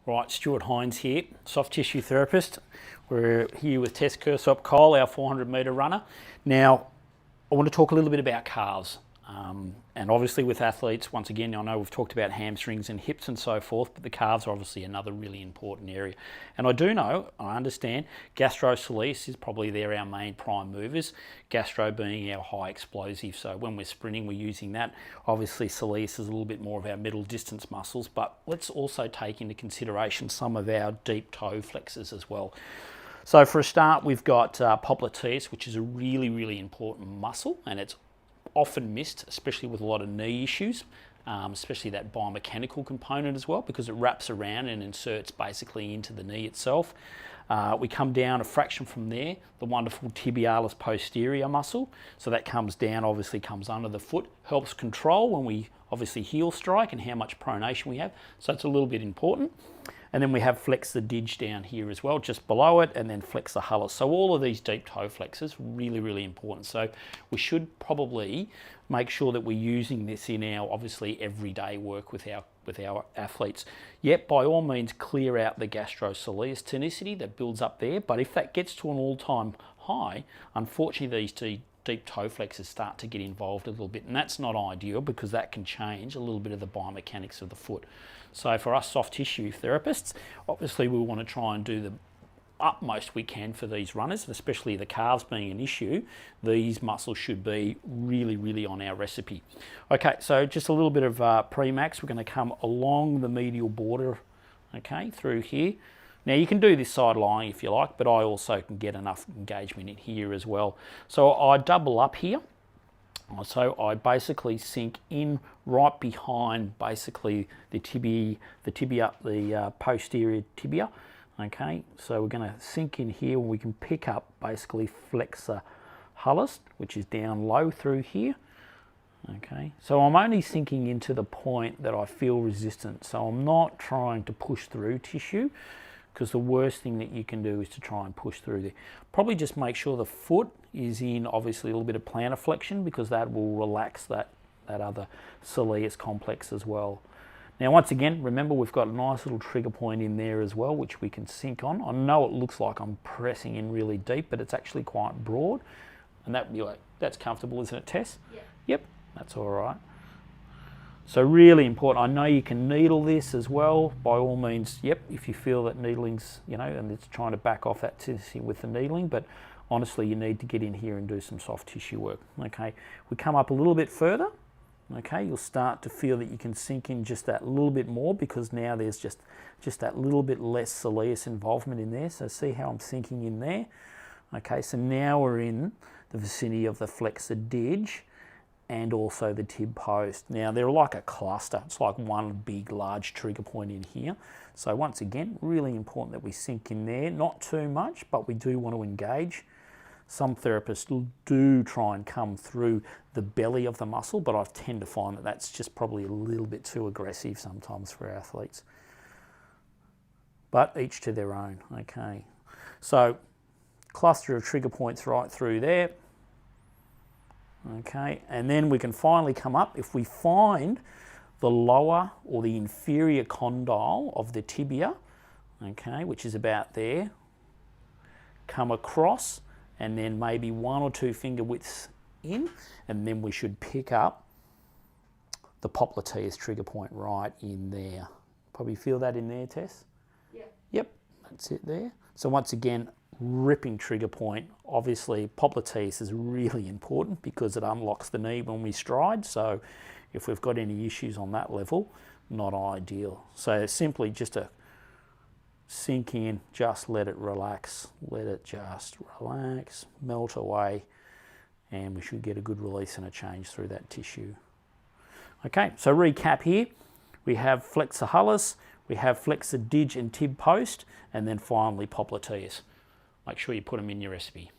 Right, Stuart Hines here, soft tissue therapist. We're here with Tess Kersop-Cole, our 400 metre runner. Now, I want to talk a little bit about calves. And obviously with athletes, once again, I know we've talked about hamstrings and hips and so forth, but the calves are obviously another really important area. And I do know, I understand, gastrosoleus is probably our main prime movers, gastro being our high explosive. So when we're sprinting, we're using that. Obviously soleus is a little bit more of our middle distance muscles, but let's also take into consideration some of our deep toe flexors as well. So for a start, we've got popliteus, which is a really, really important muscle, and it's often missed, especially with a lot of knee issues, especially that biomechanical component as well, because it wraps around and inserts basically into the knee itself. We come down a fraction from there, the wonderful tibialis posterior muscle. So that comes down, obviously comes under the foot, helps control when we obviously heel strike and how much pronation we have. So it's a little bit important. And then we have flexor dig down here as well, just below it, and then flexor hallucis. So all of these deep toe flexors, really, really important. So we should probably make sure that we're using this in our, obviously, everyday work with our athletes. Yet, by all means, clear out the gastrosoleus tonicity that builds up there. But if that gets to an all-time high, unfortunately, these deep toe flexors start to get involved a little bit, and that's not ideal because that can change a little bit of the biomechanics of the foot. So for us soft tissue therapists, obviously we want to try and do the utmost we can for these runners, especially the calves being an issue. These muscles should be really, really on our recipe. Okay, so just a little bit of pre-max. We're going to come along the medial border, okay, through here. Now you can do this side lying if you like, but I also can get enough engagement in here as well. So I double up here. So I basically sink in right behind basically the posterior tibia. Okay, so we're going to sink in here and we can pick up basically flexor hallucis, which is down low through here. Okay, so I'm only sinking into the point that I feel resistant. So I'm not trying to push through tissue, because the worst thing that you can do is to try and push through there. Probably just make sure the foot is in obviously a little bit of plantar flexion, because that will relax that other soleus complex as well. Now once again, remember we've got a nice little trigger point in there as well, which we can sink on. I know it looks like I'm pressing in really deep, but it's actually quite broad. And that's comfortable, isn't it, Tess? Yeah. Yep, that's all right. So really important. I know you can needle this as well. By all means, yep, if you feel that needling's, and it's trying to back off that tendency with the needling, but honestly, you need to get in here and do some soft tissue work, okay? We come up a little bit further, okay? You'll start to feel that you can sink in just that little bit more, because now there's just that little bit less soleus involvement in there. So see how I'm sinking in there? Okay, so now we're in the vicinity of the flexor dig and also the tib post. Now they're like a cluster. It's like one big large trigger point in here. So once again, really important that we sink in there, not too much, but we do want to engage. Some therapists do try and come through the belly of the muscle, but I tend to find that that's just probably a little bit too aggressive sometimes for athletes. But each to their own, okay. So cluster of trigger points right through there. Okay, and then we can finally come up. If we find the lower or the inferior condyle of the tibia, okay, which is about there, come across and then maybe 1 or 2 finger widths in, and then we should pick up the popliteus trigger point right in there. Probably feel that in there, Tess? Yeah. Yep, that's it there. So once again, ripping trigger point. Obviously popliteus is really important because it unlocks the knee when we stride, so if we've got any issues on that level, not ideal. So simply just a sink in, just let it relax, let it just relax, melt away, and we should get a good release and a change through that tissue. Okay, so recap here. We have flexor hallucis, we have flexor dig and tib post, and then finally popliteus. Make sure you put them in your recipe.